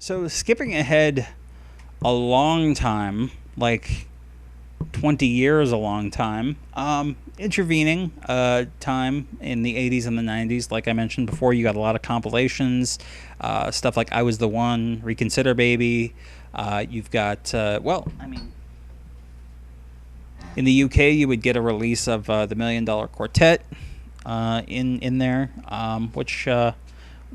So skipping ahead a long time, like 20 years, a long time. Intervening time in the 80s and the 90s, like I mentioned before, you got a lot of compilations, stuff like I Was the One, Reconsider Baby. You've got, in the UK, you would get a release of the Million Dollar Quartet in there, which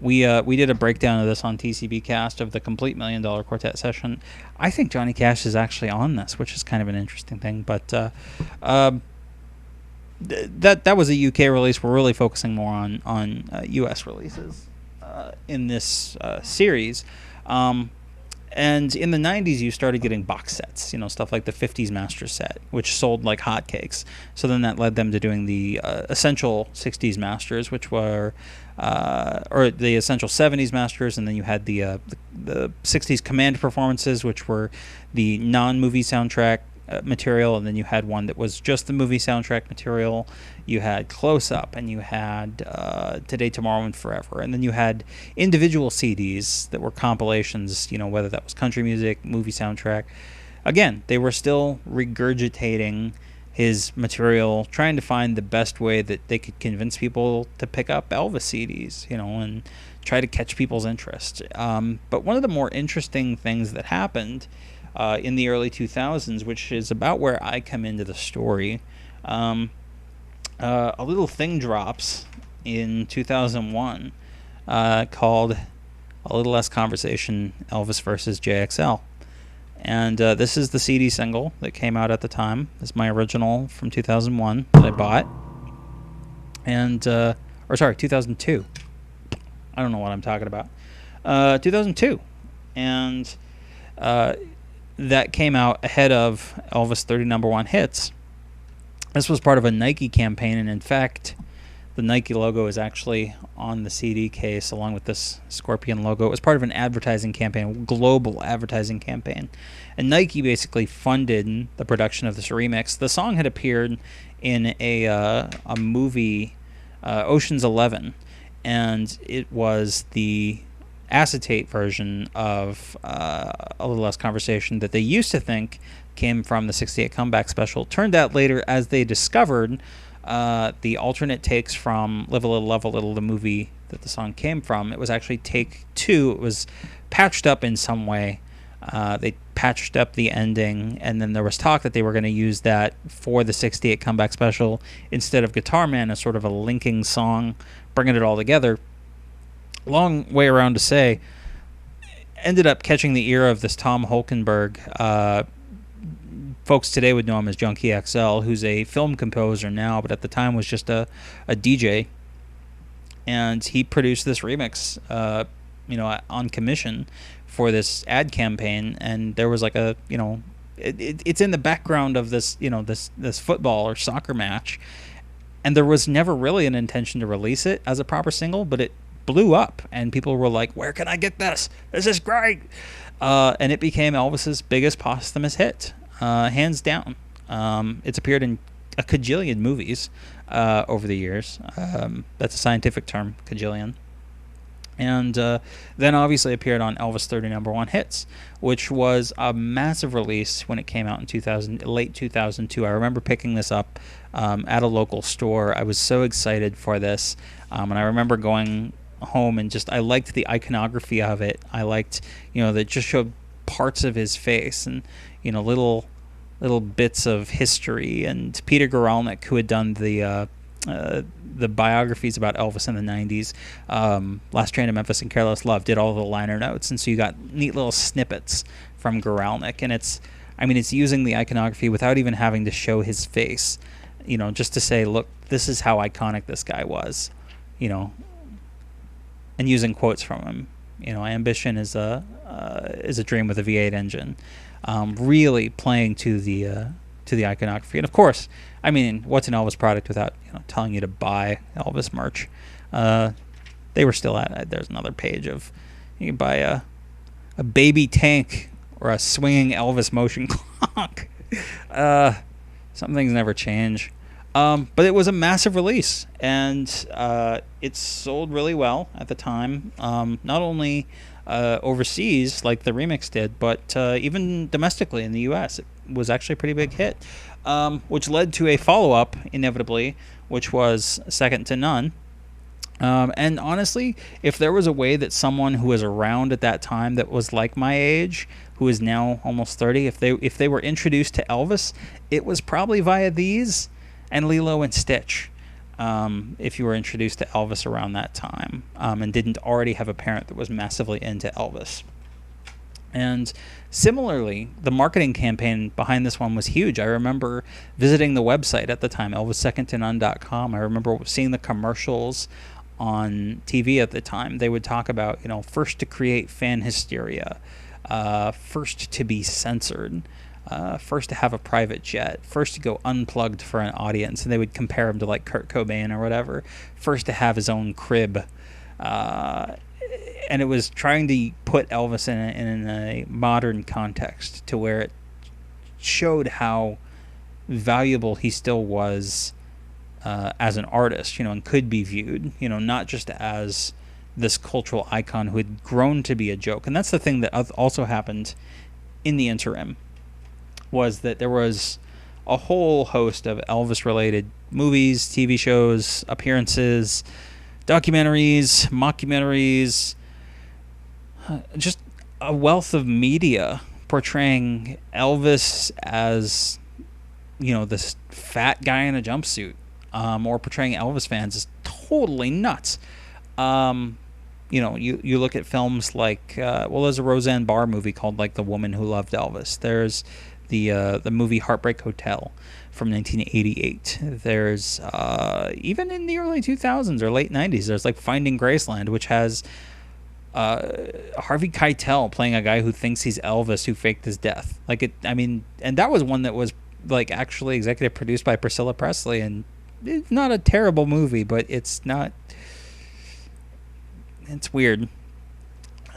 we did a breakdown of this on TCB Cast of the complete Million Dollar Quartet session. I think Johnny Cash is actually on this, which is kind of an interesting thing. But that was a UK release. We're really focusing more on US releases in this series. And in the 90s, you started getting box sets, stuff like the 50s Master Set, which sold like hotcakes. So then that led them to doing the essential 60s Masters, which were, or the essential 70s Masters, and then you had the 60s Command Performances, which were the non-movie soundtrack material, and then you had one that was just the movie soundtrack material. You had Close Up, and you had Today, Tomorrow, and Forever, and then you had individual CDs that were compilations, whether that was country music, movie soundtrack. Again, they were still regurgitating his material, trying to find the best way that they could convince people to pick up Elvis CDs, and try to catch people's interest. But one of the more interesting things that happened in the early 2000s, which is about where I come into the story, a little thing drops in 2001 called A Little Less Conversation, Elvis versus JXL. And this is the CD single that came out at the time. This is my original from 2001 that I bought. And, 2002. I don't know what I'm talking about. 2002. And that came out ahead of Elvis 30 number one hits. This was part of a Nike campaign, and in fact, the Nike logo is actually on the CD case along with this scorpion logo. It was part of an advertising campaign, a global advertising campaign. And Nike basically funded the production of this remix. The song had appeared in a movie, Ocean's 11, and it was the acetate version of A Little Less Conversation that they used to think came from the 68 Comeback Special. Turned out later, as they discovered the alternate takes from Live a Little, Love a Little, the movie that the song came from, it was actually take two. It was patched up in some way. They patched up the ending, and then there was talk that they were going to use that for the 68 Comeback Special instead of Guitar Man as sort of a linking song, bringing it all together. Long way around to say, ended up catching the ear of this Tom Holkenberg. Folks today would know him as Junkie XL, who's a film composer now, but at the time was just a DJ. And he produced this remix, on commission for this ad campaign. And there was like a, it's in the background of this, this football or soccer match. And there was never really an intention to release it as a proper single, but it blew up, and people were like, "Where can I get this? This is great!" And it became Elvis's biggest posthumous hit, hands down. It's appeared in a cajillion movies over the years. That's a scientific term, cajillion. And then obviously appeared on Elvis 30 number one hits, which was a massive release when it came out in late 2002. I remember picking this up at a local store. I was so excited for this, and I remember going home and I liked the iconography of it. I liked, that just showed parts of his face and, little bits of history. And Peter Guralnick, who had done the biographies about Elvis in the 90s, Last Train to Memphis and Careless Love, did all the liner notes. And so you got neat little snippets from Guralnick. And it's using the iconography without even having to show his face, just to say, look, this is how iconic this guy was, and using quotes from him. Ambition is a dream with a V8 engine. Really playing to the iconography. And of course, what's an Elvis product without telling you to buy Elvis merch? They were still at. There's another page of you can buy a baby tank or a swinging Elvis motion clock. Some things never change. But it was a massive release, and it sold really well at the time. Not only overseas like the remix did, but even domestically in the U.S., it was actually a pretty big hit, which led to a follow-up, inevitably, which was Second to None. And honestly, if there was a way that someone who was around at that time that was like my age, who is now almost 30, if they were introduced to Elvis, it was probably via these and Lilo and Stitch. If you were introduced to Elvis around that time, and didn't already have a parent that was massively into Elvis. And similarly, the marketing campaign behind this one was huge. I remember visiting the website at the time, elvissecondtonone.com. I remember seeing the commercials on TV at the time. They would talk about, first to create fan hysteria, first to be censored, first to have a private jet, first to go unplugged for an audience, and they would compare him to like Kurt Cobain or whatever, first to have his own crib. And it was trying to put Elvis in a modern context to where it showed how valuable he still was as an artist, and could be viewed, not just as this cultural icon who had grown to be a joke. And that's the thing that also happened in the interim, was that there was a whole host of Elvis-related movies, TV shows, appearances, documentaries, mockumentaries, just a wealth of media portraying Elvis as, this fat guy in a jumpsuit, or portraying Elvis fans as totally nuts. You look at films like, there's a Roseanne Barr movie called like The Woman Who Loved Elvis. There's the movie Heartbreak Hotel from 1988. There's even in the early 2000s or late 90s, there's like Finding Graceland, which has Harvey Keitel playing a guy who thinks he's Elvis who faked his death. And that was one that was like actually executive produced by Priscilla Presley, and it's not a terrible movie, but it's weird.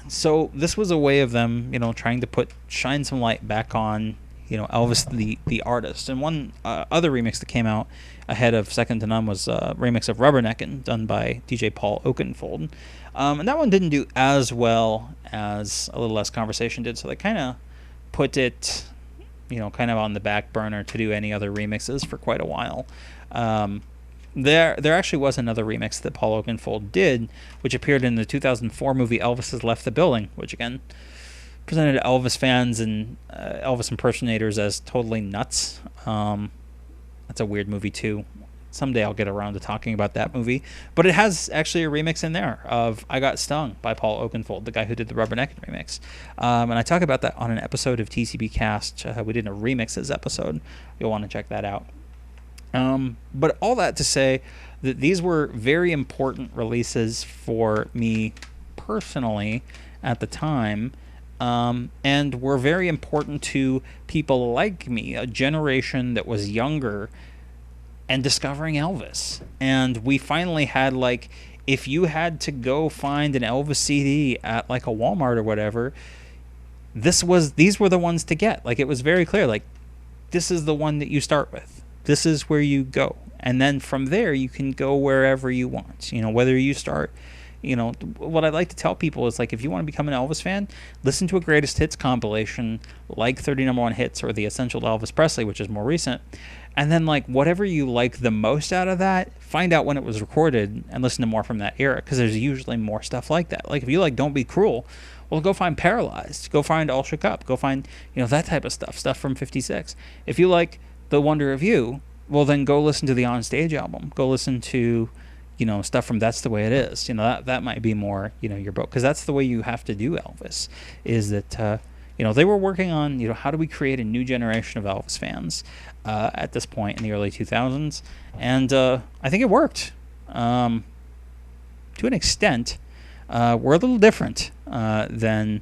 So this was a way of them, trying to shine some light back on, Elvis the artist. And one other remix that came out ahead of Second to None was a remix of Rubberneckin, done by DJ Paul Oakenfold. And that one didn't do as well as A Little Less Conversation did, so they kind of put it, kind of on the back burner to do any other remixes for quite a while. There actually was another remix that Paul Oakenfold did, which appeared in the 2004 movie Elvis Has Left the Building, which again presented Elvis fans and Elvis impersonators as totally nuts. That's a weird movie too. Someday I'll get around to talking about that movie. But it has actually a remix in there of I Got Stung by Paul Oakenfold, the guy who did the Rubberneckin remix. And I talk about that on an episode of TCB Cast. We did a remixes episode. You'll want to check that out. But all that to say that these were very important releases for me personally at the time, and were very important to people like me, a generation that was younger and discovering Elvis. And we finally had, like, if you had to go find an Elvis CD at like a Walmart or whatever, these were the ones to get. Like, it was very clear, like, this is the one that you start with. This is where you go. And then from there, you can go wherever you want. Whether you start, what I like to tell people is, like, if you want to become an Elvis fan, listen to a greatest hits compilation like 30 Number One Hits or The Essential to Elvis Presley, which is more recent. And then, like, whatever you like the most out of that, find out when it was recorded and listen to more from that era, because there's usually more stuff like that. Like, if you like Don't Be Cruel, well, go find Paralyzed. Go find All Shook Up. Go find, that type of stuff from 56. If you like The Wonder of You, well, then go listen to the On Stage album. Go listen to, stuff from That's the Way It Is. That might be more, your boat. Because that's the way you have to do Elvis, is that, they were working on, how do we create a new generation of Elvis fans at this point in the early 2000s. And I think it worked to an extent. We're a little different than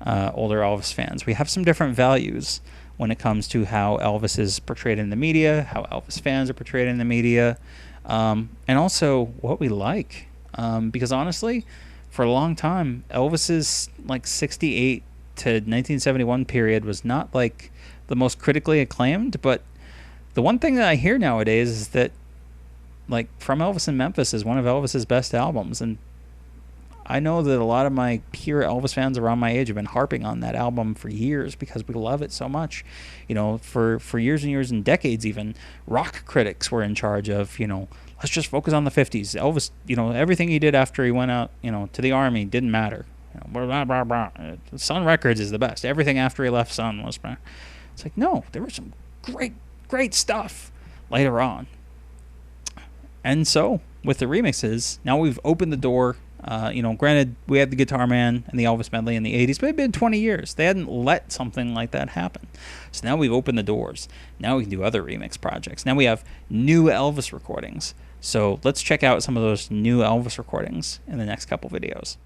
older Elvis fans. We have some different values when it comes to how Elvis is portrayed in the media, how Elvis fans are portrayed in the media, and also what we like. Because honestly, for a long time, Elvis's like 68 to 1971 period was not like the most critically acclaimed, but the one thing that I hear nowadays is that, like, From Elvis in Memphis is one of Elvis's best albums, and I know that a lot of my peer Elvis fans around my age have been harping on that album for years because we love it so much. You know, for years and years and decades even, rock critics were in charge of, you know, let's just focus on the 50s. Elvis, you know, everything he did after he went out, you know, to the army didn't matter. You know, blah, blah, blah. Sun Records is the best. Everything after he left Sun was bad. It's like, no, there was some great stuff later on. And so, with the remixes, now we've opened the door. You know, granted, we had the Guitar Man and the Elvis medley in the 80s, but it had been 20 years. They hadn't let something like that happen. So now we've opened the doors. Now we can do other remix projects. Now we have new Elvis recordings. So let's check out some of those new Elvis recordings in the next couple videos.